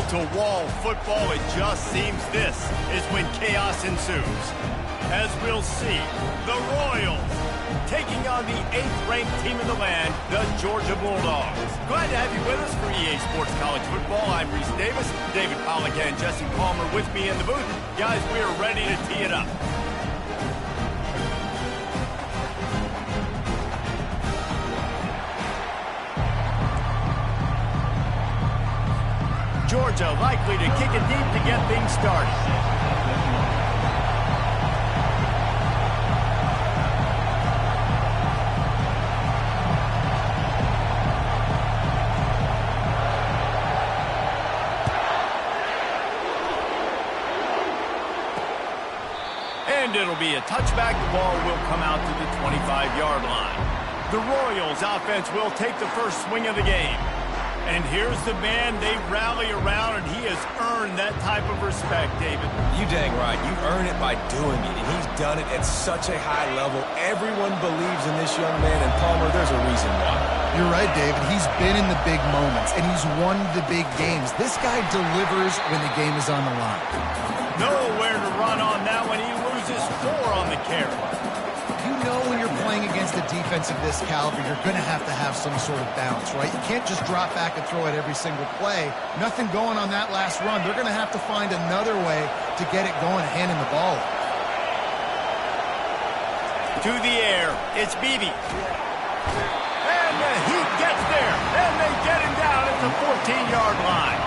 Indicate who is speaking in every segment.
Speaker 1: wall-to-wall football, it just seems this is when chaos ensues. As we'll see, the Royals taking on the 8th-ranked team in the land, the Georgia Bulldogs. Glad to have you with us for EA Sports College Football. I'm Reese Davis, David Pollack and Jesse Palmer with me in the booth. Guys, we are ready to tee it up. Georgia likely to kick it deep to get things started. And it'll be a touchback. The ball will come out to the 25-yard line. The Royals offense will take the first swing of the game. And here's the man they rally around, and he has earned that type of respect, David.
Speaker 2: You dang right. You earn it by doing it, and he's done it at such a high level. Everyone believes in this young man, and Palmer, there's a reason why.
Speaker 3: You're right, David. He's been in the big moments, and he's won the big games. This guy delivers when the game is on the line.
Speaker 1: Nowhere to run on that one. He loses 4 on the carry.
Speaker 3: You know when you're playing against a defense of this caliber, you're going to have some sort of bounce, right? You can't just drop back and throw it every single play. Nothing going on that last run. They're going to have to find another way to get it going, handing the ball.
Speaker 1: To the air, it's Beebe. And he gets there, and they get him down at the 14-yard line.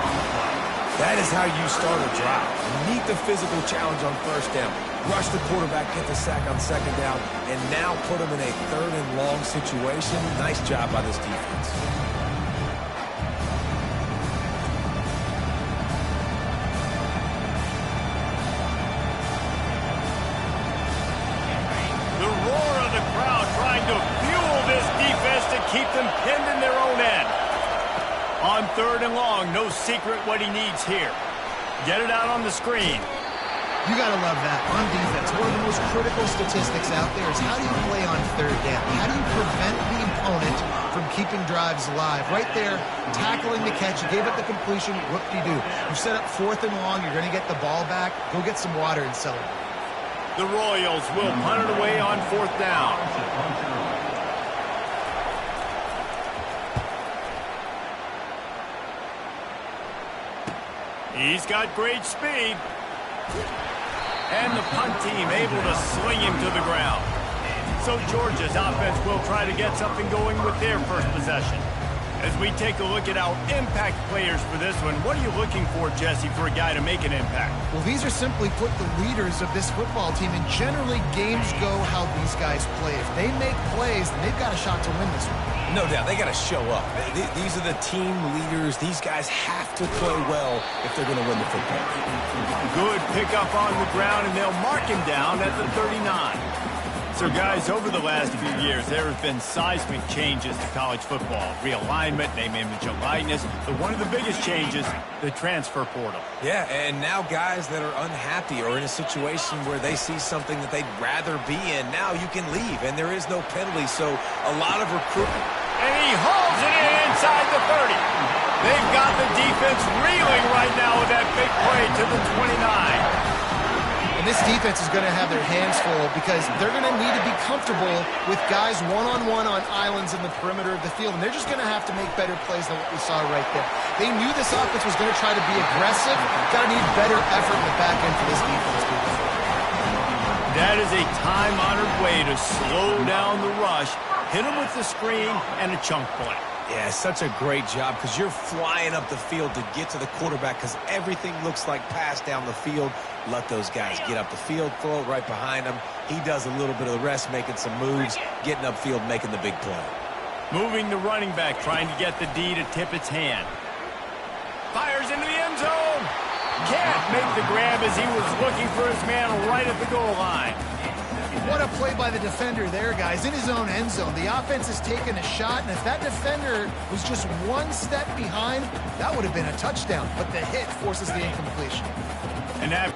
Speaker 2: That is how you start a drive. Meet the physical challenge on first down. Rush the quarterback, get the sack on second down, and now put him in a 3rd and long situation. Nice job by this defense.
Speaker 1: The roar of the crowd trying to fuel this defense to keep them pinned in their own end. On 3rd and long, no secret what he needs here. Get it out on the screen.
Speaker 3: You got to love that. On defense, one of the most critical statistics out there is how do you play on 3rd down? How do you prevent the opponent from keeping drives alive? Right there, tackling the catch. You gave up the completion. Whoop-de-doo. You set up 4th and long. You're going to get the ball back. Go get some water and celebrate.
Speaker 1: The Royals will punt it away on 4th down. He's got great speed. And the punt team able to sling him to the ground. So Georgia's offense will try to get something going with their first possession. As we take a look at our impact players for this one, what are you looking for, Jesse, for a guy to make an impact?
Speaker 3: Well, these are simply put the leaders of this football team, and generally games go how these guys play. If they make plays, then they've got a shot to win this one.
Speaker 2: No doubt, they got to show up. These are the team leaders. These guys have to play well if they're going to win the football.
Speaker 1: Good pickup on the ground, and they'll mark him down at the 39. So, guys, over the last few years, there have been seismic changes to college football. Realignment, name, image, and likeness. But one of the biggest changes, the transfer portal.
Speaker 2: Yeah, and now guys that are unhappy or in a situation where they see something that they'd rather be in, now you can leave, and there is no penalty. So a lot of recruitment.
Speaker 1: And he hauls it in inside the 30. They've got the defense reeling right now with that big play to the 29.
Speaker 3: And this defense is going to have their hands full because they're going to need to be comfortable with guys one-on-one on islands in the perimeter of the field. And they're just going to have to make better plays than what we saw right there. They knew this offense was going to try to be aggressive. Got to need better effort in the back end for this defense.
Speaker 1: That is a time-honored way to slow down the rush, hit him with the screen, and a chunk play.
Speaker 2: Yeah, such a great job because you're flying up the field to get to the quarterback because everything looks like pass down the field. Let those guys get up the field, throw it right behind him. He does a little bit of the rest, making some moves, getting upfield, making the big play.
Speaker 1: Moving the running back, trying to get the D to tip its hand. Fires into the end zone. Can't make the grab as he was looking for his man right at the goal line.
Speaker 3: What a play by the defender there, guys. In his own end zone, the offense has taken a shot, and if that defender was just one step behind, that would have been a touchdown. But the hit forces the incompletion.
Speaker 1: And that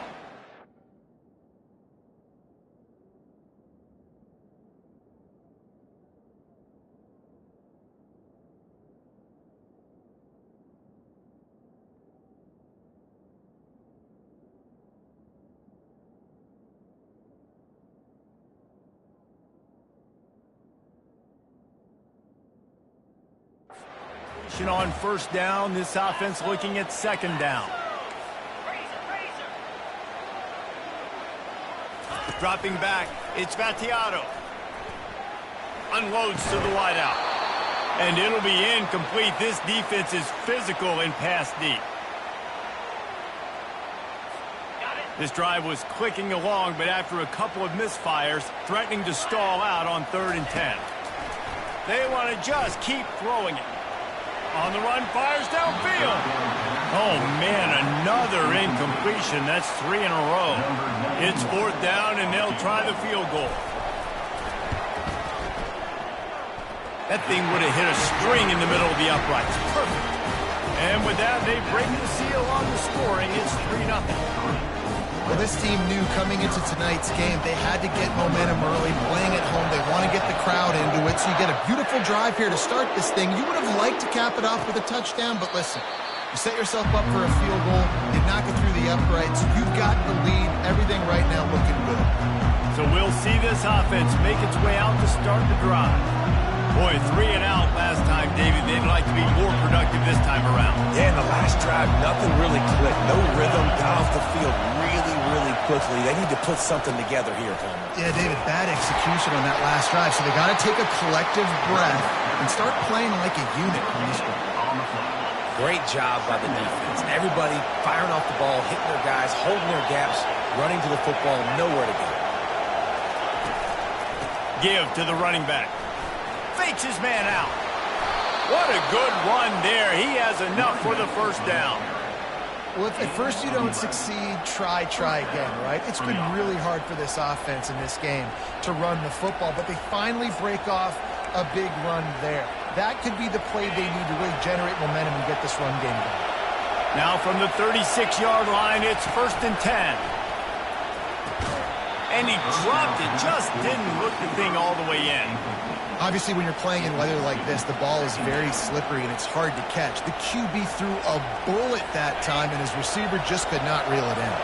Speaker 1: formation on first down. This offense looking at second down. Dropping back, it's Vattiato. Unloads to the wideout. And it'll be incomplete. This defense is physical and pass deep. This drive was clicking along, but after a couple of misfires, threatening to stall out on 3rd and 10. They want to just keep throwing it. On the run, fires downfield. Oh, man, another incompletion. That's 3 in a row. It's 4th down, and they'll try the field goal. That thing would have hit a string in the middle of the uprights. Perfect. And with that, they break the seal on the scoring. It's 3-0.
Speaker 3: Well, this team knew coming into tonight's game they had to get momentum early, playing at home. They want to get the crowd into it, so you get a beautiful drive here to start this thing. You would have liked to cap it off with a touchdown, but listen, you set yourself up for a field goal, you knock it through the uprights, you've got the lead, everything right now looking good.
Speaker 1: So we'll see this offense make its way out to start the drive. Boy, 3 and out last time, David. They'd like to be more productive this time around.
Speaker 2: Yeah, in the last drive, nothing really clicked. No rhythm, got off the field really quickly. They need to put something together here, Palmer.
Speaker 3: Yeah, David, bad execution on that last drive, so they got to take a collective breath and start playing like a unit on this one.
Speaker 2: Great job by the defense. Everybody firing off the ball, hitting their guys, holding their gaps, running to the football, nowhere to go.
Speaker 1: Give to the running back. Fakes his man out. What a good run there. He has enough for the first down.
Speaker 3: Well, if at first you don't succeed, try again, right? It's been really hard for this offense in this game to run the football, but they finally break off a big run there. That could be the play they need to really generate momentum and get this run game going.
Speaker 1: Now from the 36-yard line, it's 1st and 10. And he dropped it, just didn't look the thing all the way in.
Speaker 3: Obviously, when you're playing in weather like this, the ball is very slippery and it's hard to catch. The QB threw a bullet that time, and his receiver just could not reel it in.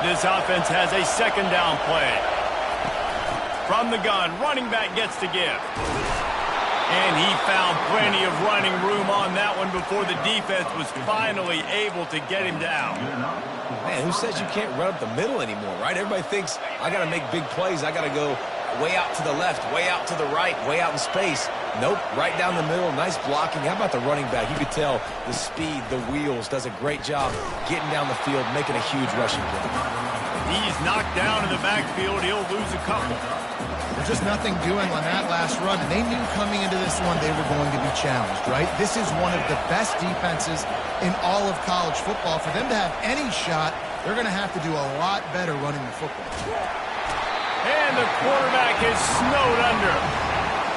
Speaker 1: This offense has a 2nd down play. From the gun, running back gets to give. And he found plenty of running room on that one before the defense was finally able to get him down.
Speaker 2: Man, who says you can't run up the middle anymore, right? Everybody thinks, I got to make big plays. I got to go way out to the left, way out to the right, way out in space. Nope, right down the middle. Nice blocking. How about the running back? You could tell the speed, the wheels, does a great job getting down the field, making a huge rushing play.
Speaker 1: He's knocked down in the backfield. He'll lose a couple.
Speaker 3: There's just nothing doing on that last run, and they knew coming into this one they were going to be challenged, right? This is one of the best defenses in all of college football. For them to have any shot, they're going to have to do a lot better running the football.
Speaker 1: And the quarterback is snowed under.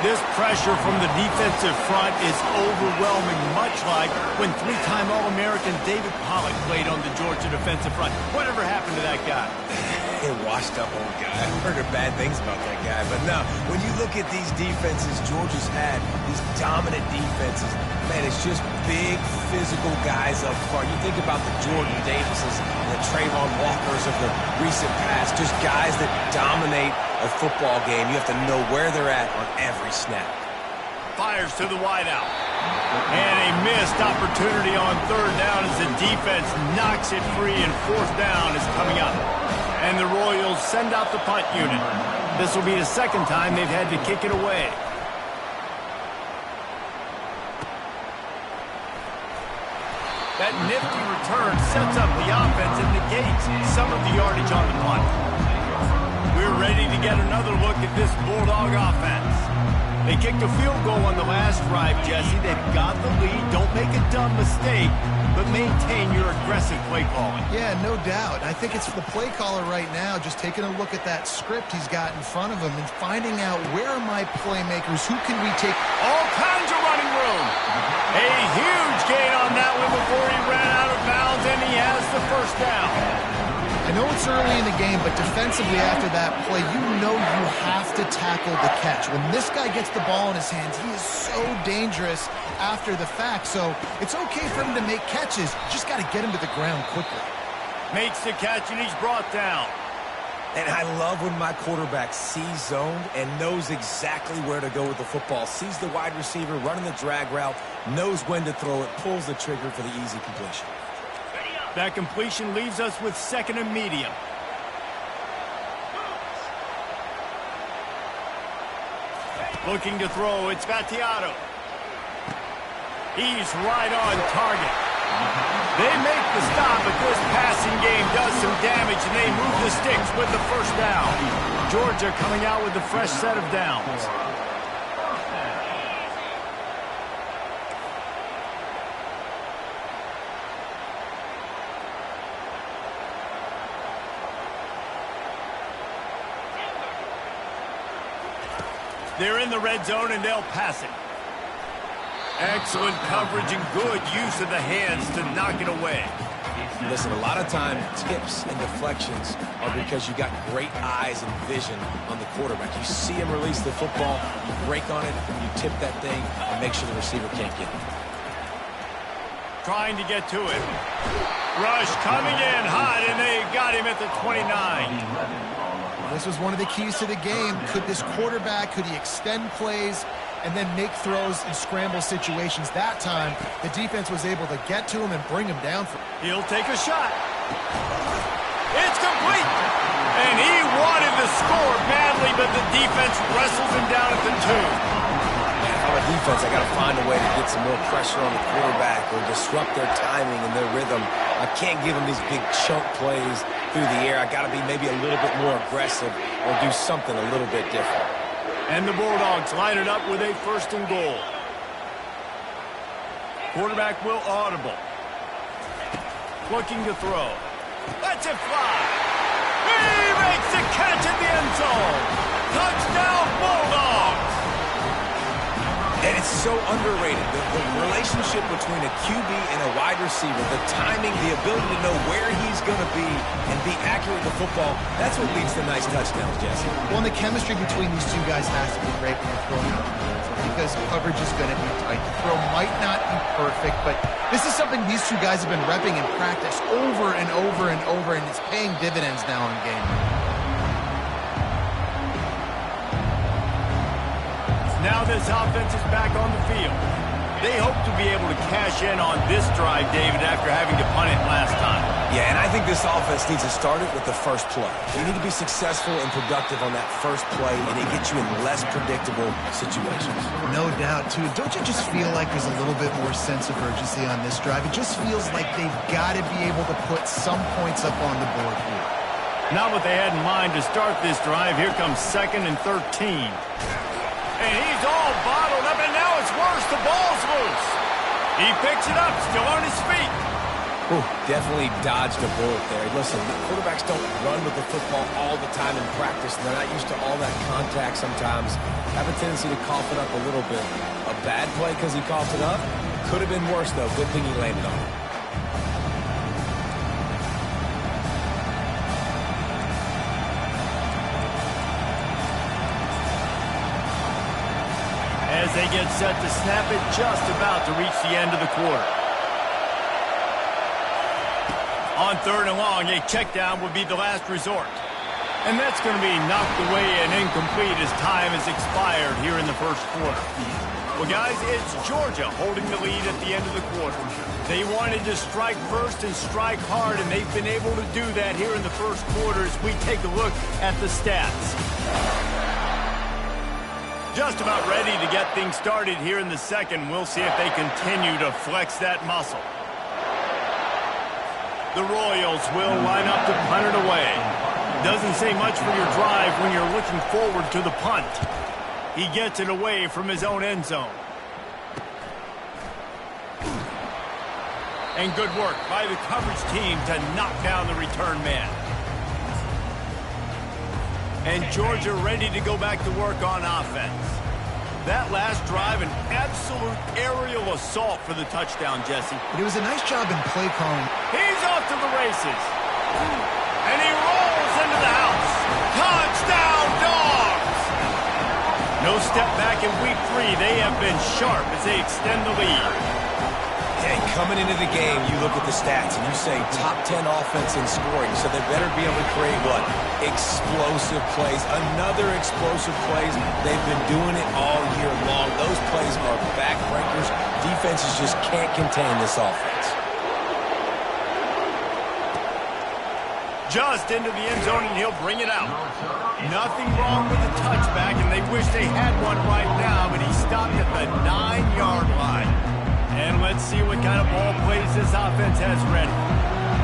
Speaker 1: This pressure from the defensive front is overwhelming, much like when 3-time All-American David Pollock played on the Georgia defensive front. Whatever happened to that guy?
Speaker 2: A washed-up old guy. I've heard bad things about that guy. But no, when you look at these defenses Georgia's had, these dominant defenses, man, it's just big, physical guys up front. You think about the Jordan Davises and the Trayvon Walkers of the recent past, just guys that dominate a football game. You have to know where they're at on every snap.
Speaker 1: Fires to the wideout. And a missed opportunity on 3rd down as the defense knocks it free, and 4th down is coming up. And the Royals send out the punt unit. This will be the 2nd time they've had to kick it away. That nifty return sets up the offense and negates some of the yardage on the punt. We're ready to get another look at this Bulldog offense. They kicked a field goal on the last drive, Jesse. They've got the lead. Don't make a dumb mistake, but maintain your aggressive play calling.
Speaker 3: Yeah, no doubt. I think it's the play caller right now just taking a look at that script he's got in front of him and finding out, where are my playmakers? Who can we take?
Speaker 1: All kinds of running room. A huge gain on that one before he ran out of bounds, and he has the 1st down.
Speaker 3: I know it's early in the game, but defensively after that play, you know you have to tackle the catch. When this guy gets the ball in his hands, he is so dangerous after the fact. So it's okay for him to make catches. You just got to get him to the ground quickly.
Speaker 1: Makes the catch, and he's brought down.
Speaker 2: And I love when my quarterback sees zone and knows exactly where to go with the football. Sees the wide receiver running the drag route, knows when to throw it, pulls the trigger for the easy completion.
Speaker 1: That completion leaves us with 2nd and medium. Looking to throw, it's Vattiato. He's right on target. They make the stop, but this passing game does some damage, and they move the sticks with the first down. Georgia coming out with a fresh set of downs. They're in the red zone, and they'll pass it. Excellent coverage and good use of the hands to knock it away.
Speaker 2: Listen, a lot of time, tips and deflections are because you got great eyes and vision on the quarterback. You see him release the football, you break on it, you tip that thing, and make sure the receiver can't get it.
Speaker 1: Trying to get to it. Rush coming in hot, and they got him at the 29.
Speaker 3: This was one of the keys to the game. Could this quarterback, could he extend plays and then make throws in scramble situations? That time, the defense was able to get to him and bring him down.
Speaker 1: He'll take a shot. It's complete. And he wanted to score badly, but the defense wrestles him down at the 2.
Speaker 2: On a defense, I got to find a way to get some more pressure on the quarterback or disrupt their timing and their rhythm. I can't give them these big chunk plays through the air. I got to be maybe a little bit more aggressive or do something a little bit different.
Speaker 1: And the Bulldogs line it up with a 1st and goal. Quarterback will audible. Looking to throw. Lets it fly. He makes the catch at the end zone. Touchdown, Bulldogs.
Speaker 2: And it's so underrated. The relationship between a QB and a wide receiver, the timing, the ability to know where he's going to be and be accurate with the football, that's what leads to nice touchdowns, Jesse.
Speaker 3: Well, and the chemistry between these two guys has to be great when you're throwing because coverage is going to be tight. The throw might not be perfect, but this is something these two guys have been repping in practice over and over and over, and it's paying dividends now in game.
Speaker 1: Now this offense is back on the field. They hope to be able to cash in on this drive, David, after having to punt it last time.
Speaker 2: Yeah, and I think this offense needs to start it with the first play. You need to be successful and productive on that first play, and it gets you in less predictable situations.
Speaker 3: No doubt, too. Don't you just feel like there's a little bit more sense of urgency on this drive? It just feels like they've got to be able to put some points up on the board here.
Speaker 1: Not what they had in mind to start this drive. Here comes 2nd and 13. And he's all bottled up, and now it's worse. The ball's loose. He picks it up, still on his feet.
Speaker 2: Ooh, definitely dodged a bullet there. Listen, the quarterbacks don't run with the football all the time in practice. They're not used to all that contact sometimes. Have a tendency to cough it up a little bit. A bad play because he coughed it up? Could have been worse, though. Good thing he landed on it.
Speaker 1: As they get set to snap it, just about to reach the end of the quarter. On 3rd and long, a check down would be the last resort. And that's going to be knocked away and incomplete as time has expired here in the first quarter. Well, guys, it's Georgia holding the lead at the end of the quarter. They wanted to strike first and strike hard, and they've been able to do that here in the first quarter as we take a look at the stats. Just about ready to get things started here in the second. We'll see if they continue to flex that muscle. The Royals will line up to punt it away. Doesn't say much for your drive when you're looking forward to the punt. He gets it away from his own end zone. And good work by the coverage team to knock down the return man. And Georgia ready to go back to work on offense. That last drive, an absolute aerial assault for the touchdown, Jesse.
Speaker 3: But it was a nice job in play calling.
Speaker 1: He's off to the races. And he rolls into the house. Touchdown, Dogs! No step back in week 3. They have been sharp as they extend the lead.
Speaker 2: Yeah, coming into the game, you look at the stats and you say top 10 offense in scoring, so they better be able to create what? Explosive plays. Another explosive plays. They've been doing it all year long. Those plays are backbreakers. Defenses just can't contain this offense.
Speaker 1: Just into the end zone, and he'll bring it out. Nothing wrong with the touchback, and they wish they had one right now, but he stopped at the 9-yard line. And let's see what kind of ball plays this offense has ready.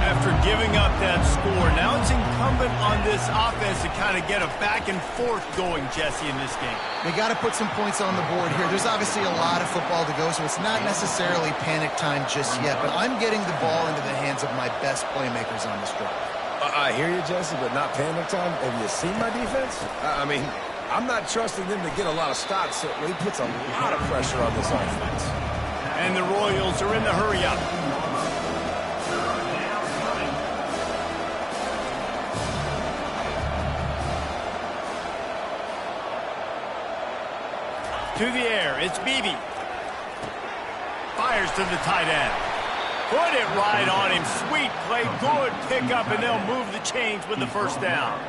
Speaker 1: After giving up that score, now it's incumbent on this offense to kind of get a back and forth going, Jesse, in this game.
Speaker 3: They got to put some points on the board here. There's obviously a lot of football to go, so it's not necessarily panic time just yet, but I'm getting the ball into the hands of my best playmakers on this drive.
Speaker 2: I hear you, Jesse, but not panic time. Have you seen my defense? I mean, I'm not trusting them to get a lot of stops, so he puts a lot of pressure on this offense.
Speaker 1: And the Royals are in the hurry-up. To the air, it's Beebe. Fires to the tight end. Put it right on him. Sweet play, good pickup, and they'll move the chains with the first down.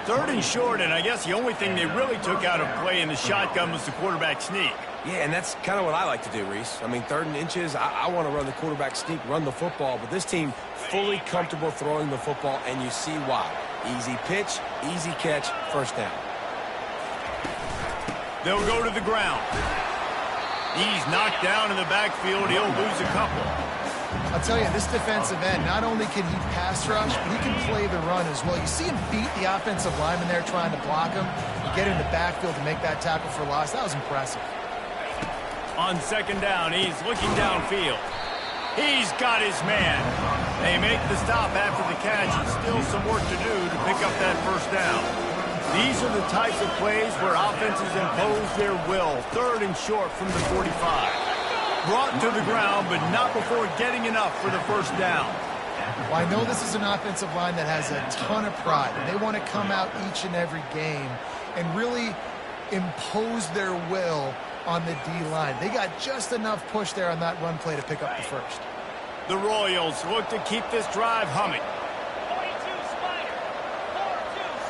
Speaker 1: 3rd and short, and I guess the only thing they really took out of play in the shotgun was the quarterback sneak.
Speaker 2: Yeah, and that's kind of what I like to do, Reese. I mean, 3rd and inches, I want to run the quarterback sneak, run the football, but this team fully comfortable throwing the football, and you see why. Easy pitch, easy catch, first down.
Speaker 1: They'll go to the ground. He's knocked down in the backfield. He'll lose a couple.
Speaker 3: I'll tell you, this defensive end, not only can he pass rush, but he can play the run as well. You see him beat the offensive lineman there trying to block him. You get in the backfield to make that tackle for loss. That was impressive.
Speaker 1: On 2nd down, he's looking downfield. He's got his man. They make the stop after the catch, and still some work to do to pick up that first down. These are the types of plays where offenses impose their will. 3rd and short from the 45. Brought to the ground, but not before getting enough for the first down.
Speaker 3: Well, I know this is an offensive line that has a ton of pride, and they want to come out each and every game and really impose their will on the D-line. They got just enough push there on that run play to pick up the first.
Speaker 1: The Royals look to keep this drive humming.
Speaker 4: 42 Spider. 4-2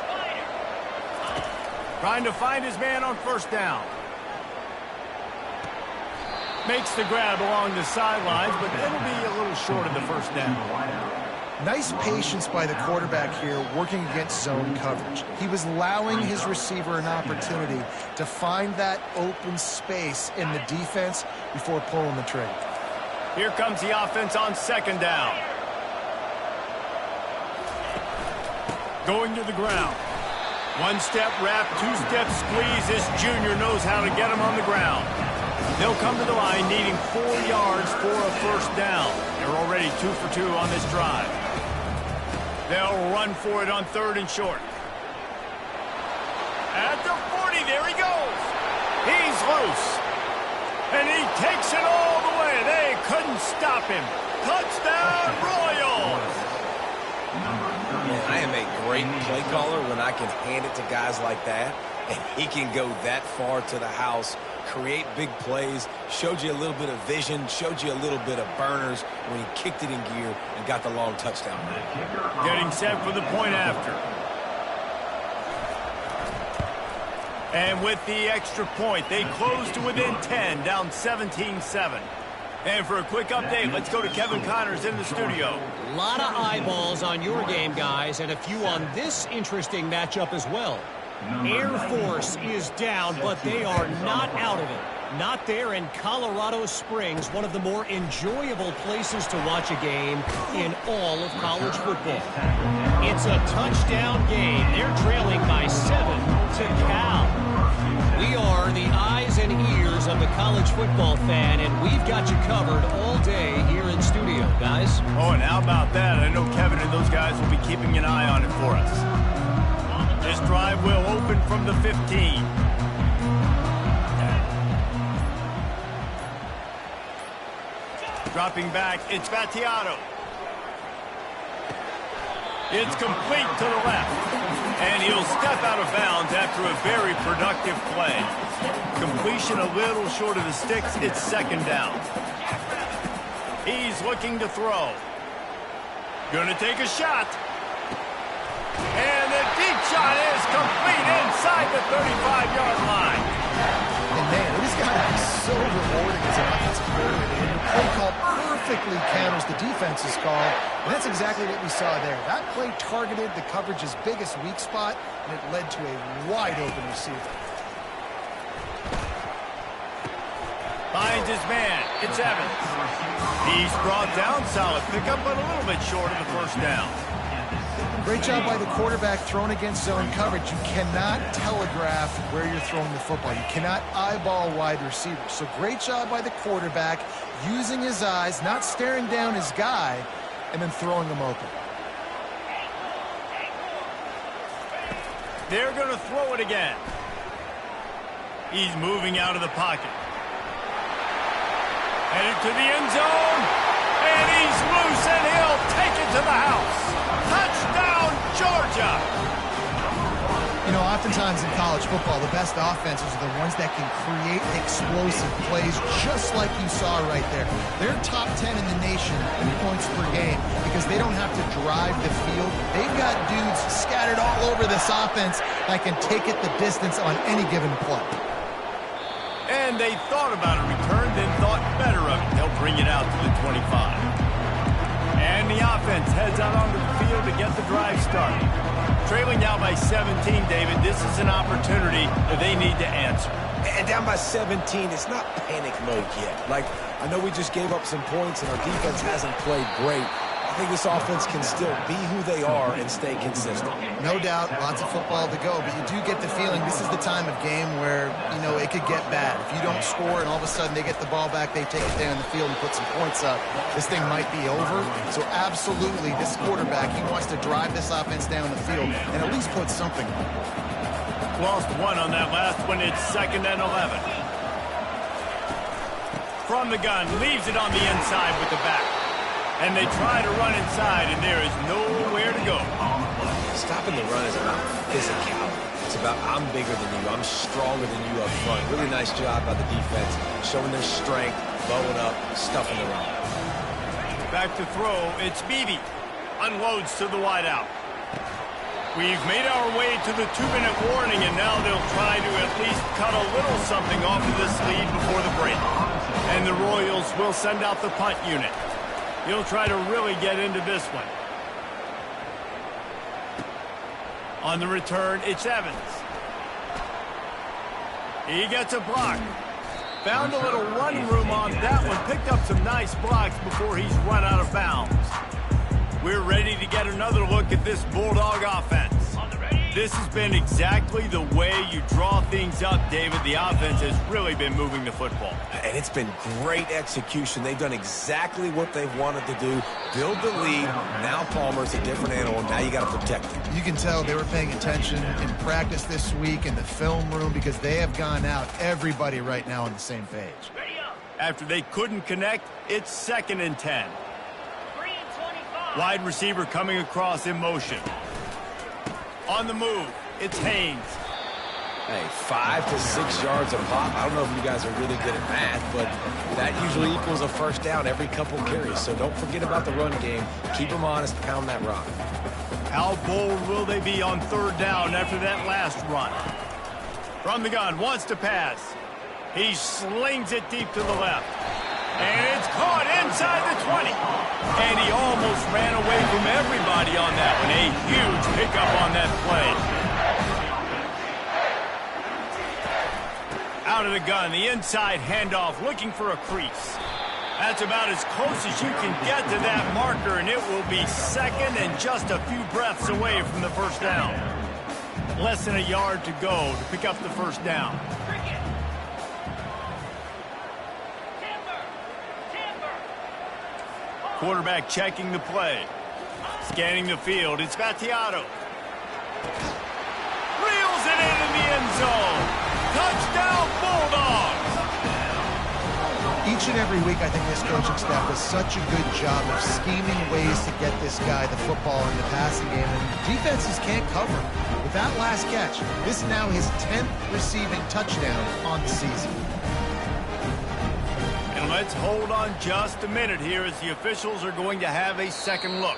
Speaker 4: Spider.
Speaker 1: Trying to find his man on first down. Makes the grab along the sidelines, but it'll be a little short of the first down.
Speaker 3: Nice patience by the quarterback here working against zone coverage. He was allowing his receiver an opportunity to find that open space in the defense before pulling the trigger.
Speaker 1: Here comes the offense on 2nd down. Going to the ground. 1-step wrap, 2-step squeeze. This junior knows how to get him on the ground. They'll come to the line needing 4 yards for a first down. They're already 2 for 2 on this drive. They'll run for it on 3rd and short. At the 40, there he goes. He's loose. And he takes it all the way. They couldn't stop him. Touchdown, Royals!
Speaker 2: Man, I am a great play caller when I can hand it to guys like that, and he can go that far to the house, create big plays, showed you a little bit of vision, showed you a little bit of burners when he kicked it in gear and got the long touchdown.
Speaker 1: Getting set for the point after. And with the extra point, they close to within 10, down 17-7. And for a quick update, let's go to Kevin Connors in the studio.
Speaker 5: A lot of eyeballs on your game, guys, and a few on this interesting matchup as well. Air Force is down, but they are not out of it. Not there in Colorado Springs, one of the more enjoyable places to watch a game in all of college football. It's a touchdown game. They're trailing by 7 to Cal. We are the eyes and ears of the college football fan, and we've got you covered all day here in studio, guys.
Speaker 1: Oh, and how about that? I know Kevin and those guys will be keeping an eye on it for us. This drive will open from the 15. Dropping back, it's Vattiato. It's complete to the left. And he'll step out of bounds after a very productive play. Completion a little short of the sticks. It's 2nd down. He's looking to throw. Gonna take a shot. And the deep shot is complete inside the 35-yard line.
Speaker 3: And man, it has got to be so rewarding as an offensive coordinator. And the play call perfectly counters the defense's call. And that's exactly what we saw there. That play targeted the coverage's biggest weak spot, and it led to a wide-open receiver.
Speaker 1: Finds his man. It's Evans. He's brought down. Solid pickup, but a little bit short of the first down.
Speaker 3: Great job by the quarterback thrown against zone coverage. You cannot telegraph where you're throwing the football. You cannot eyeball wide receivers. So great job by the quarterback using his eyes, not staring down his guy, and then throwing him open.
Speaker 1: They're going to throw it again. He's moving out of the pocket. Headed to the end zone. And he's loose, and he'll take it to the house. Touchdown, Georgia!
Speaker 3: You know, oftentimes in college football, the best offenses are the ones that can create explosive plays, just like you saw right there. They're top 10 in the nation in points per game because they don't have to drive the field. They've got dudes scattered all over this offense that can take it the distance on any given play.
Speaker 1: And they thought about a return, then thought better of it. They'll bring it out to the 25. And the offense heads out onto the field to get the drive started. Trailing now by 17, David, this is an opportunity that they need to answer.
Speaker 2: And down by 17, it's not panic mode yet. Like, I know we just gave up some points and our defense hasn't played great. I think this offense can still be who they are and stay consistent.
Speaker 3: No doubt, lots of football to go, but you do get the feeling this is the time of game where, you know, it could get bad. If you don't score and all of a sudden they get the ball back, they take it down the field and put some points up, this thing might be over. So absolutely, this quarterback, he wants to drive this offense down the field and at least put something on.
Speaker 1: Lost one on that last one. It's 2nd and 11. From the gun, leaves it on the inside with the back. And they try to run inside, and there is nowhere to go.
Speaker 2: Stopping the run is about physicality. It's about I'm bigger than you, I'm stronger than you up front. Really nice job by the defense, showing their strength, bowing up, stuffing the run.
Speaker 1: Back to throw, it's Beebe. Unloads to the wideout. We've made our way to the 2-minute warning, and now they'll try to at least cut a little something off of this lead before the break. And the Royals will send out the punt unit. He'll try to really get into this one. On the return, it's Evans. He gets a block. Found a little run room on that one. Picked up some nice blocks before he's run out of bounds. We're ready to get another look at this Bulldog offense. This has been exactly the way you draw things up, David. The offense has really been moving the football.
Speaker 2: And it's been great execution. They've done exactly what they've wanted to do. Build the lead. Now Palmer's a different animal. Now you got to protect him.
Speaker 3: You can tell they were paying attention in practice this week in the film room because they have gone out, everybody right now on the same page.
Speaker 1: After they couldn't connect, it's 2nd and 10. Wide receiver coming across in motion. On the move, it's Haynes.
Speaker 2: Hey, 5 to 6 yards a pop. I don't know if you guys are really good at math, but that usually equals a first down every couple carries. So don't forget about the run game. Keep them honest, pound that rock.
Speaker 1: How bold will they be on 3rd down after that last run? From the gun, wants to pass. He slings it deep to the left. And it's caught inside the 20. And he almost ran away from everybody on that one. A huge pickup on that play. Out of the gun, the inside handoff, looking for a crease. That's about as close as you can get to that marker, and it will be 2nd and just a few breaths away from the first down. Less than a yard to go to pick up the first down. Quarterback checking the play. Scanning the field. It's Vattiato. Reels it in the end zone. Touchdown, Bulldogs!
Speaker 3: Each and every week, I think this coaching staff does such a good job of scheming ways to get this guy the football in the passing game, and defenses can't cover. With that last catch, this is now his 10th receiving touchdown on the season.
Speaker 1: And let's hold on just a minute here as the officials are going to have a second look.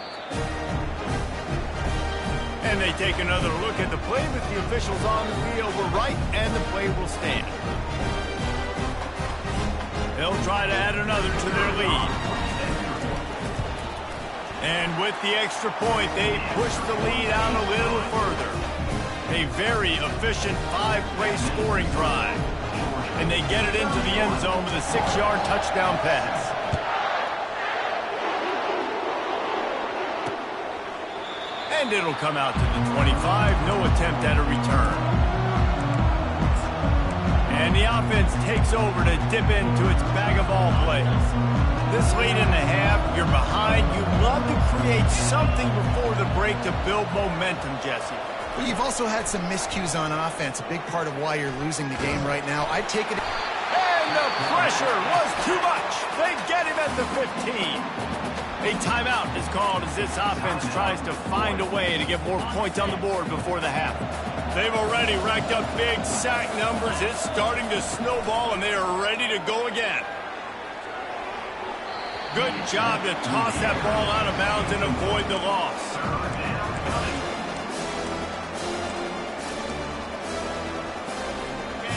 Speaker 1: And they take another look at the play, but the officials on the field were right, and the play will stand. They'll try to add another to their lead. And with the extra point, they push the lead out a little further. A very efficient 5-play scoring drive. And they get it into the end zone with a 6-yard touchdown pass. And it'll come out to the 25. No attempt at a return. And the offense takes over to dip into its bag of ball plays. This late in the half, you're behind. You love to create something before the break to build momentum, Jesse.
Speaker 3: Well, you've also had some miscues on offense, a big part of why you're losing the game right now. I'd take it.
Speaker 1: And the pressure was too much. They get him at the 15. A timeout is called as this offense tries to find a way to get more points on the board before the half. They've already racked up big sack numbers. It's starting to snowball, and they are ready to go again. Good job to toss that ball out of bounds and avoid the loss.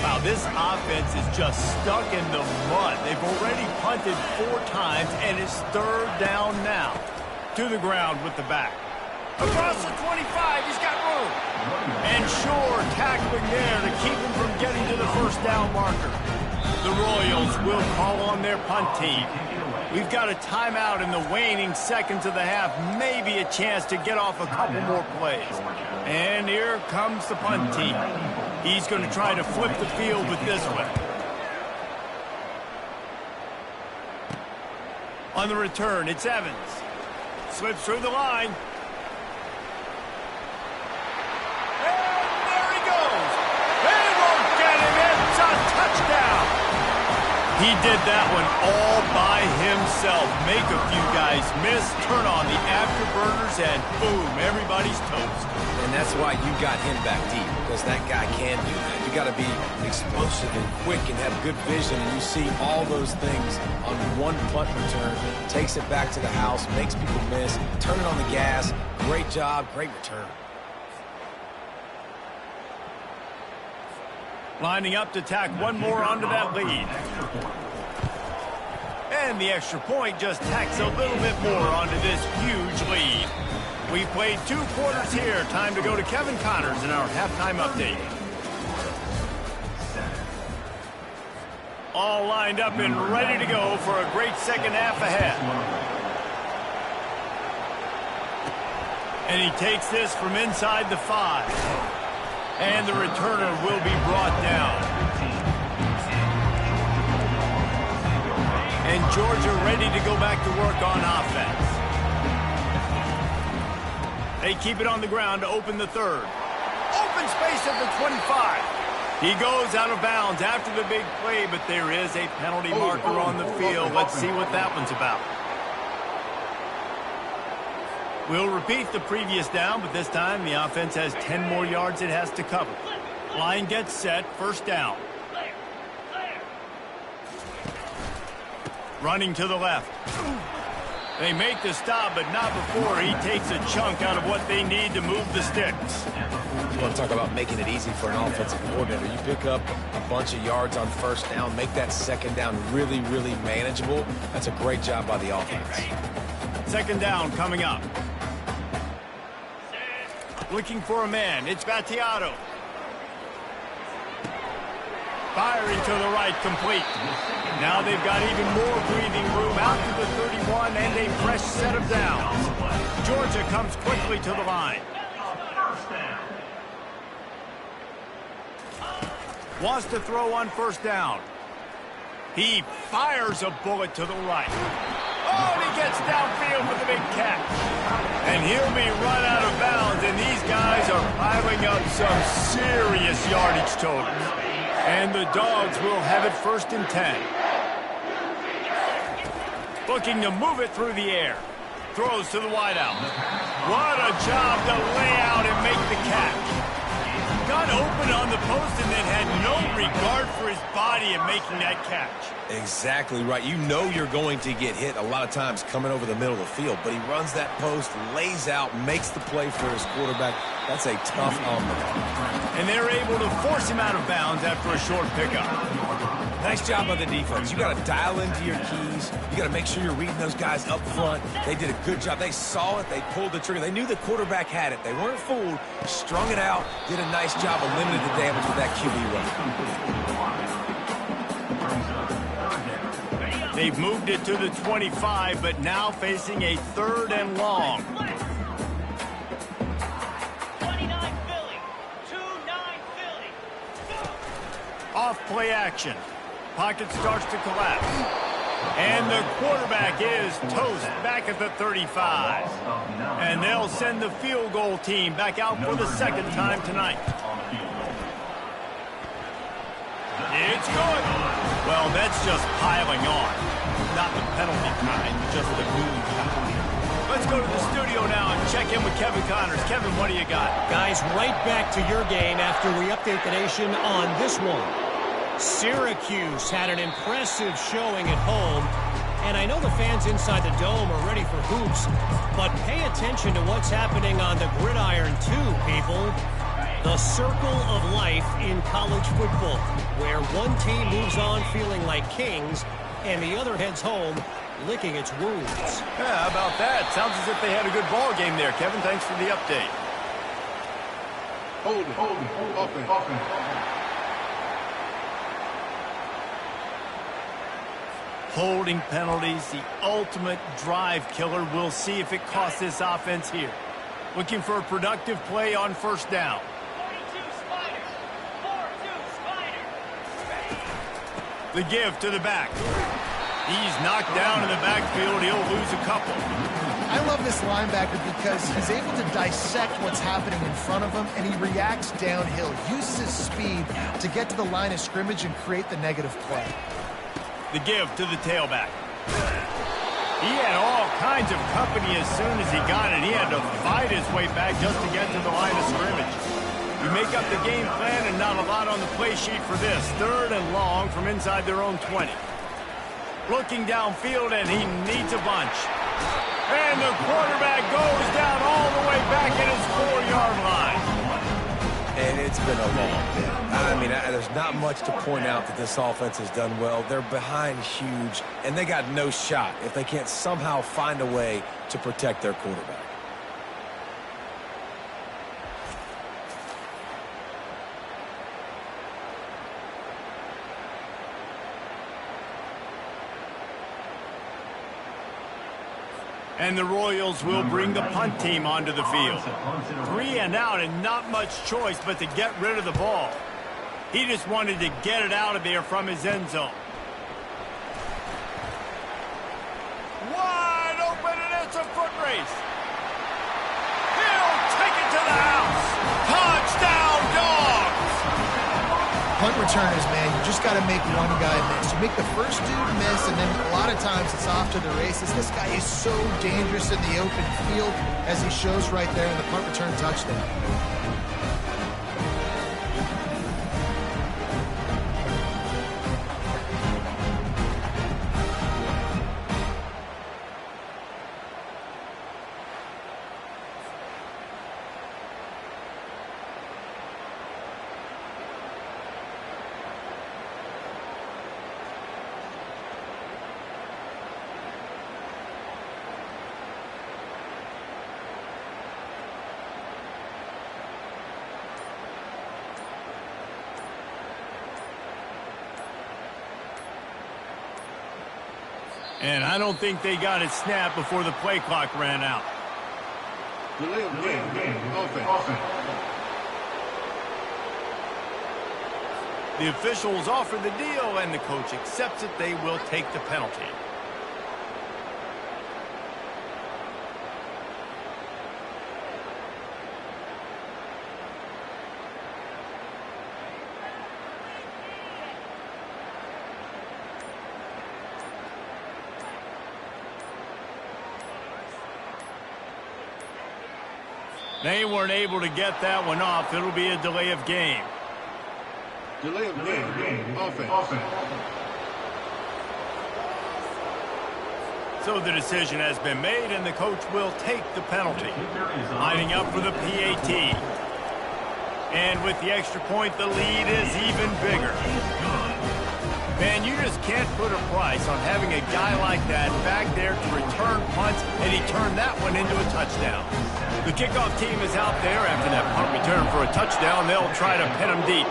Speaker 1: Wow, this offense is just stuck in the mud. They've already punted 4 times, and it's 3rd down now. To the ground with the back. Across the 25, he's got room. And sure, tackling there to keep him from getting to the 1st down marker. The Royals will call on their punt team. We've got a timeout in the waning seconds of the half. Maybe a chance to get off a couple more plays. And here comes the punt team. He's going to try to flip the field with this one. On the return, it's Evans. Slips through the line. And there he goes. They won't get him. It's a touchdown. He did that one all by himself. Make a few guys miss, turn on the afterburners, and boom, everybody's toast.
Speaker 2: And that's why you got him back deep, because that guy can do that. You got to be explosive and quick and have good vision, and you see all those things on one punt return. Takes it back to the house, makes people miss, turn it on the gas. Great job, great return.
Speaker 1: Lining up to tack one more onto that lead. And the extra point just tacks a little bit more onto this huge lead. We've played 2 quarters here. Time to go to Kevin Connors in our halftime update. All lined up and ready to go for a great second half ahead. And he takes this from inside the 5. And the returner will be brought down. And Georgia ready to go back to work on offense. They keep it on the ground to open the 3rd. Open space at the 25. He goes out of bounds after the big play, but there is a penalty marker on the field. Let's see what that one's about. We'll repeat the previous down, but this time the offense has 10 more yards it has to cover. Line gets set, 1st down. Running to the left. They make the stop, but not before he takes a chunk out of what they need to move the sticks.
Speaker 2: You want to talk about making it easy for an offensive coordinator. You pick up a bunch of yards on 1st down, make that 2nd down really, really manageable. That's a great job by the offense.
Speaker 1: 2nd down coming up. Looking for a man. It's Battiato. Firing to the right, complete. Now they've got even more breathing room out to the 31 and a fresh set of downs. Georgia comes quickly to the line. Wants to throw on 1st down. He fires a bullet to the right. Oh, he gets downfield with a big catch. And he'll be run out of bounds, and these guys are piling up some serious yardage totals. And the Dogs will have it 1st and 10. Looking to move it through the air. Throws to the wideout. What a job to lay out and make the catch. got open on the post and then had no regard for his body in making that catch.
Speaker 2: Exactly right. You know you're going to get hit a lot of times coming over the middle of the field, but he runs that post, lays out, makes the play for his quarterback. That's a tough umbrella.
Speaker 1: And they're able to force him out of bounds after a short pickup.
Speaker 2: Nice job on the defense. You got to dial into your keys. You got to make sure you're reading those guys up front. They did a good job. They saw it. They pulled the trigger. They knew the quarterback had it. They weren't fooled. Strung it out. Did a nice job of limiting the damage with that QB run.
Speaker 1: They've moved it to the 25, but now facing a 3rd and long.
Speaker 4: 29 Philly. 2-9 Philly.
Speaker 1: Off play action. Pocket starts to collapse. And the quarterback is toast back at the 35. And they'll send the field goal team back out for the 2nd time tonight. It's good. Well, that's just piling on. Not the penalty kind, just the moon kind. Let's go to the studio now and check in with Kevin Connors. Kevin, what do you got?
Speaker 5: Guys, right back to your game after we update the nation on this one. Syracuse had an impressive showing at home, and I know the fans inside the dome are ready for hoops, but pay attention to what's happening on the gridiron too, people. The circle of life in college football, where one team moves on feeling like kings, and the other heads home licking its wounds.
Speaker 1: Yeah, how about that? Sounds as if they had a good ball game there. Kevin, thanks for the update.
Speaker 6: Hold it.
Speaker 1: Holding penalties, the ultimate drive killer. We'll see if it costs this offense here. Looking for a productive play on 1st down.
Speaker 4: 42 Spiders. 4-2 Spiders.
Speaker 1: The give to the back. He's knocked down in the backfield. He'll lose a couple.
Speaker 3: I love this linebacker because he's able to dissect what's happening in front of him, and he reacts downhill, uses his speed to get to the line of scrimmage and create the negative play.
Speaker 1: The give to the tailback. He had all kinds of company as soon as he got it. He had to fight his way back just to get to the line of scrimmage. You make up the game plan and not a lot on the play sheet for this. 3rd and long from inside their own 20. Looking downfield, and he needs a bunch. And the quarterback goes down all the way back at his 4-yard line.
Speaker 2: And it's been a long day. I mean, there's not much to point out that this offense has done well. They're behind huge, and they got no shot if they can't somehow find a way to protect their quarterback.
Speaker 1: And the Royals will bring the punt team onto the field. 3 and out and not much choice but to get rid of the ball. He just wanted to get it out of there from his end zone. Wide open, and it's a foot race. He'll take it to the house. Touchdown, Dogs!
Speaker 3: Punt returners, man, you just got to make one guy miss. You make the first dude miss, and then a lot of times it's off to the races. This guy is so dangerous in the open field, as he shows right there in the punt return touchdown.
Speaker 1: And I don't think they got it snapped before the play clock ran out.
Speaker 6: Delay of game. Offense.
Speaker 1: The officials offer the deal, and the coach accepts it. They will take the penalty. They weren't able to get that one off. It'll be a delay of game.
Speaker 6: Delay of game. Offense.
Speaker 1: So the decision has been made, and the coach will take the penalty. Lining up for the PAT. And with the extra point, the lead is even bigger. Man, you just can't put a price on having a guy like that back there to return punts, and he turned that one into a touchdown. The kickoff team is out there after that punt return for a touchdown. They'll try to pin him deep.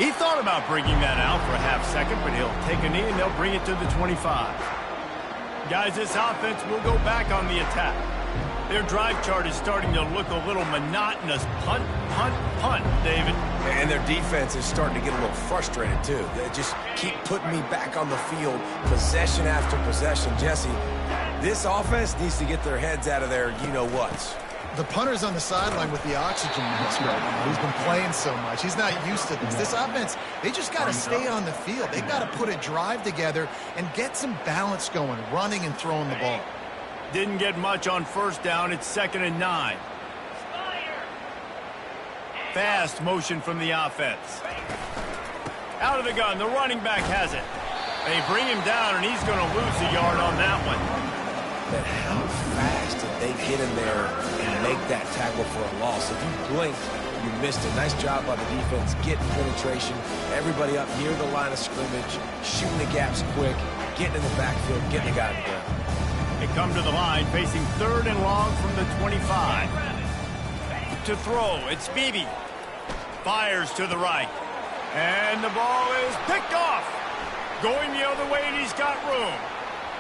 Speaker 1: He thought about bringing that out for a half second, but he'll take a knee and they'll bring it to the 25. Guys, this offense will go back on the attack. Their drive chart is starting to look a little monotonous. Punt, punt, punt, David.
Speaker 2: And their defense is starting to get a little frustrated, too. They just keep putting me back on the field, possession after possession. Jesse, this offense needs to get their heads out of their you-know-whats.
Speaker 3: The punter's on the sideline with the oxygen mask right now. He's been playing so much. He's not used to this. This offense, they just got to stay on the field. They've got to put a drive together and get some balance going, running and throwing the ball.
Speaker 1: Didn't get much on first down. It's 2nd and 9. Fast motion from the offense. Out of the gun. The running back has it. They bring him down, and he's going to lose a yard on that one.
Speaker 2: But how fast did they get in there and make that tackle for a loss? If you blinked, you missed it. Nice job by the defense, getting penetration. Everybody up near the line of scrimmage, shooting the gaps quick, getting in the backfield, getting the guy to the ground.
Speaker 1: They come to the line, facing 3rd and long from the 25. To throw, it's Beebe. Fires to the right. And the ball is picked off. Going the other way, and he's got room.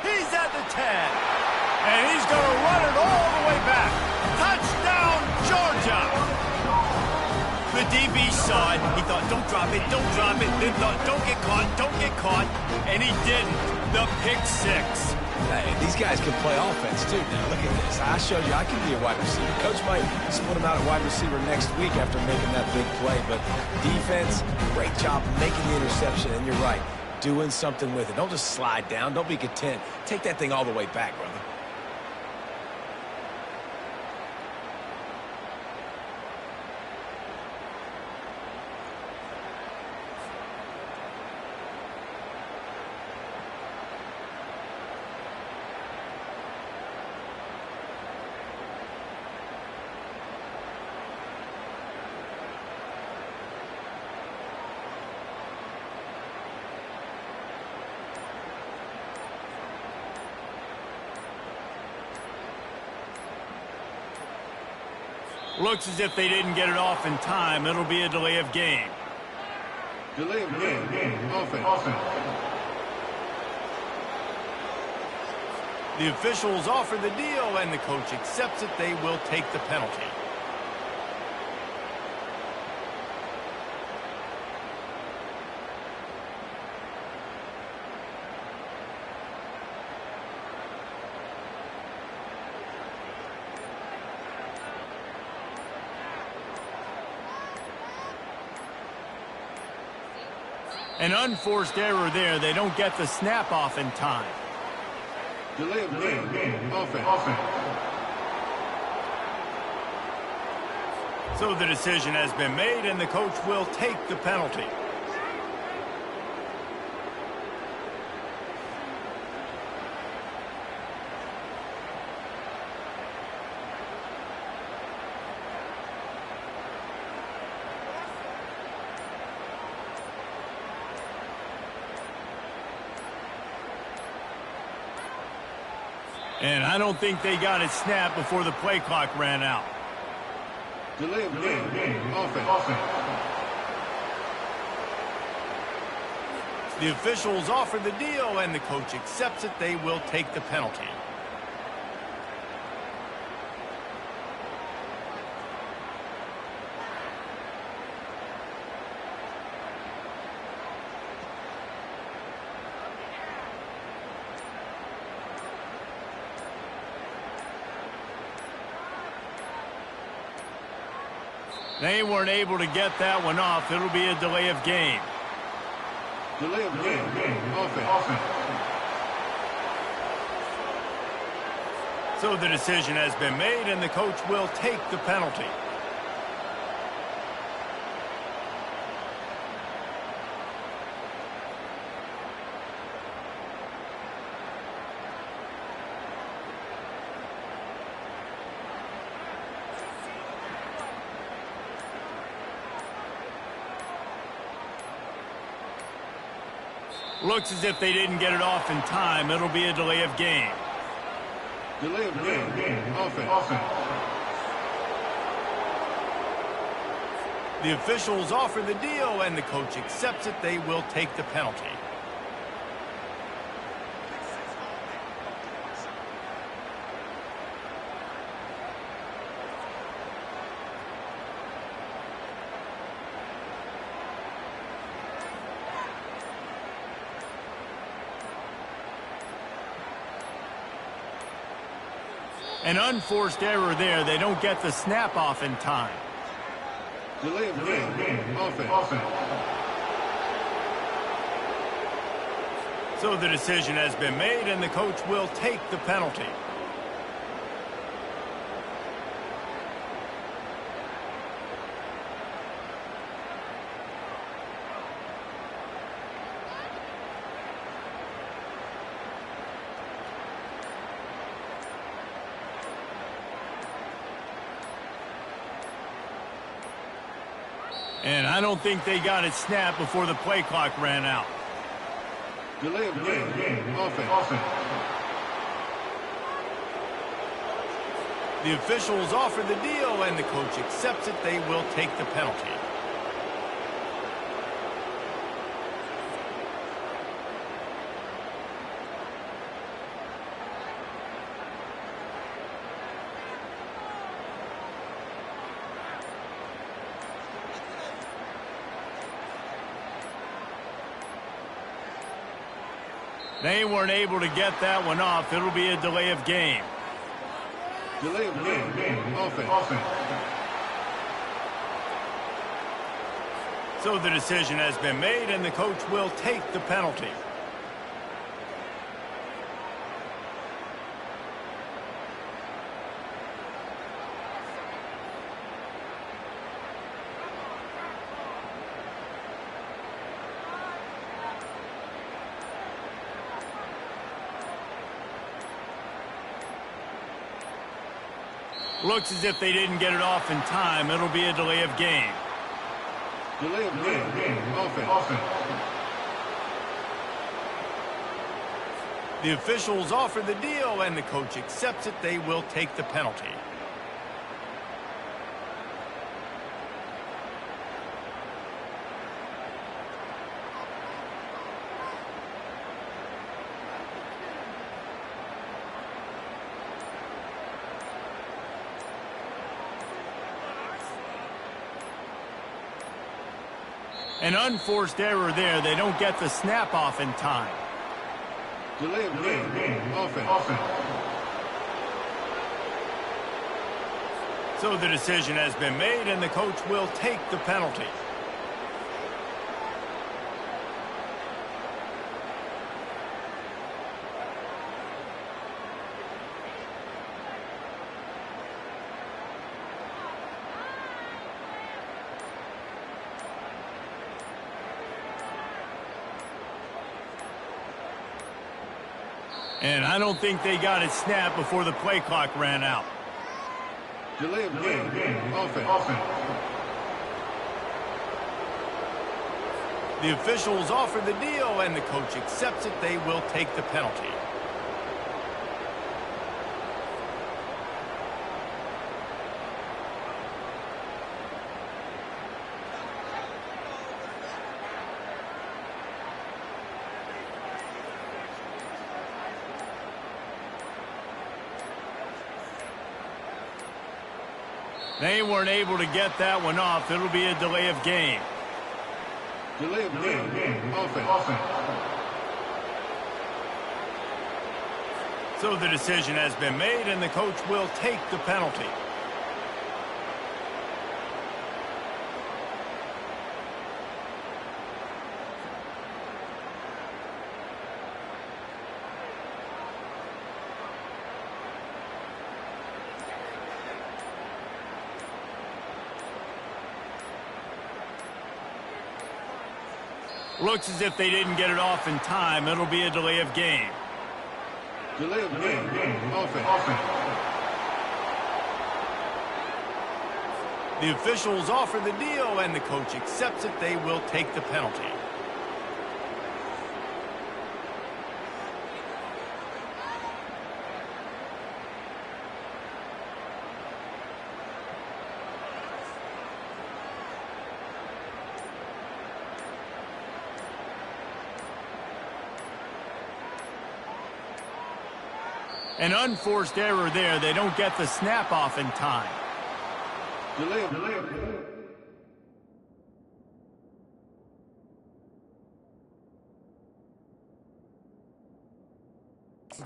Speaker 1: He's at the 10. And he's going to run it all the way back. Touchdown, Georgia! The DB saw it. He thought, don't drop it, don't drop it. Then thought, don't get caught, don't get caught. And he didn't. The pick 6.
Speaker 2: Hey, these guys can play offense, too. Now, look at this. I showed you I can be a wide receiver. Coach might split him out at wide receiver next week after making that big play. But defense, great job making the interception. And you're right, doing something with it. Don't just slide down. Don't be content. Take that thing all the way back, brother.
Speaker 1: Looks as if they didn't get it off in time. It'll be a delay of game.
Speaker 6: Delay of game. Offense.
Speaker 1: The officials offer the deal, and the coach accepts it. They will take the penalty. An unforced error there. They don't get the snap off in time.
Speaker 6: Delay of game. Offense.
Speaker 1: So the decision has been made, and the coach will take the penalty. And I don't think they got it snapped before the play clock ran out.
Speaker 6: Delay of game. Offense.
Speaker 1: The officials offer the deal, and the coach accepts it. They will take the penalty. They weren't able to get that one off. It'll be a delay of game.
Speaker 6: Delay of game. Offense.
Speaker 1: So the decision has been made, and the coach will take the penalty. Looks as if they didn't get it off in time. It'll be a delay of game.
Speaker 6: Delay of game. Offense.
Speaker 1: The officials offer the deal, and the coach accepts it. They will take the penalty. An unforced error there. They don't get the snap off in time.
Speaker 6: Delay of game. Offense.
Speaker 1: So the decision has been made, and the coach will take the penalty. And I don't think they got it snapped before the play clock ran out.
Speaker 6: Delay of game. Offense.
Speaker 1: The officials offer the deal, and the coach accepts it. They will take the penalty. They weren't able to get that one off. It'll be a delay of game.
Speaker 6: Delay of game. Offense.
Speaker 1: So the decision has been made, and the coach will take the penalty. Looks as if they didn't get it off in time. It'll be a delay of game.
Speaker 6: Delay of game. Offense.
Speaker 1: The officials offer the deal, and the coach accepts it. They will take the penalty. An unforced error there. They don't get the snap off in time.
Speaker 6: Delay of game. Offense.
Speaker 1: So the decision has been made, and the coach will take the penalty. And I don't think they got it snapped before the play clock ran out.
Speaker 6: Delay of game. Offense.
Speaker 1: The officials offer the deal, and the coach accepts it. They will take the penalty. They weren't able to get that one off. It'll be a delay of game.
Speaker 6: Delay of game. Offense.
Speaker 1: So the decision has been made, and the coach will take the penalty. Looks as if they didn't get it off in time. It'll be a delay of game.
Speaker 6: Delay of game. Offense.
Speaker 1: The officials offer the deal, and the coach accepts it. They will take the penalty. An unforced error there. They don't get the snap off in time.
Speaker 6: Delay.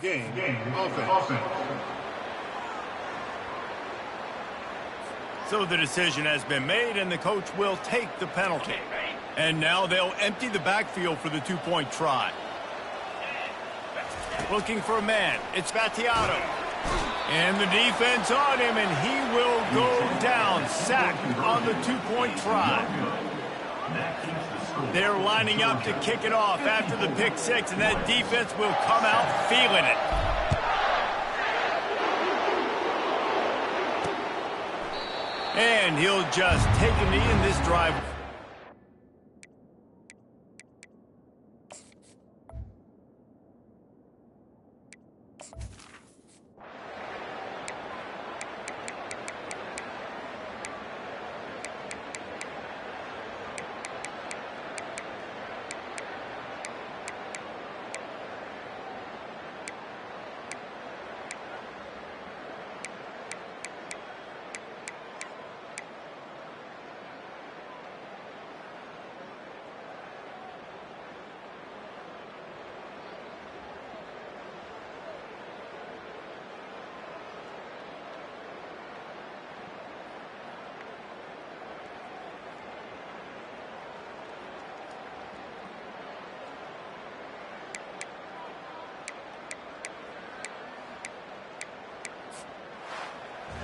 Speaker 6: Game. Offense.
Speaker 1: So the decision has been made, and the coach will take the penalty. And now they'll empty the backfield for the two-point try. Looking for a man. It's Battiato. And the defense on him, and he will go down. Sacked on the two-point try. They're lining up to kick it off after the pick six, and that defense will come out feeling it. And he'll just take a knee in this drive.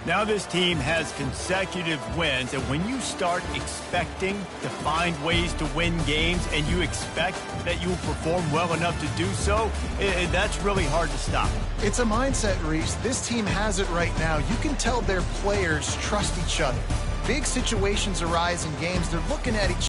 Speaker 1: Now this team has consecutive wins, and when you start expecting to find ways to win games and you expect that you will perform well enough to do so, that's really hard to stop.
Speaker 3: It's a mindset, Reese. This team has it right now. You can tell their players trust each other. Big situations arise in games. They're looking at each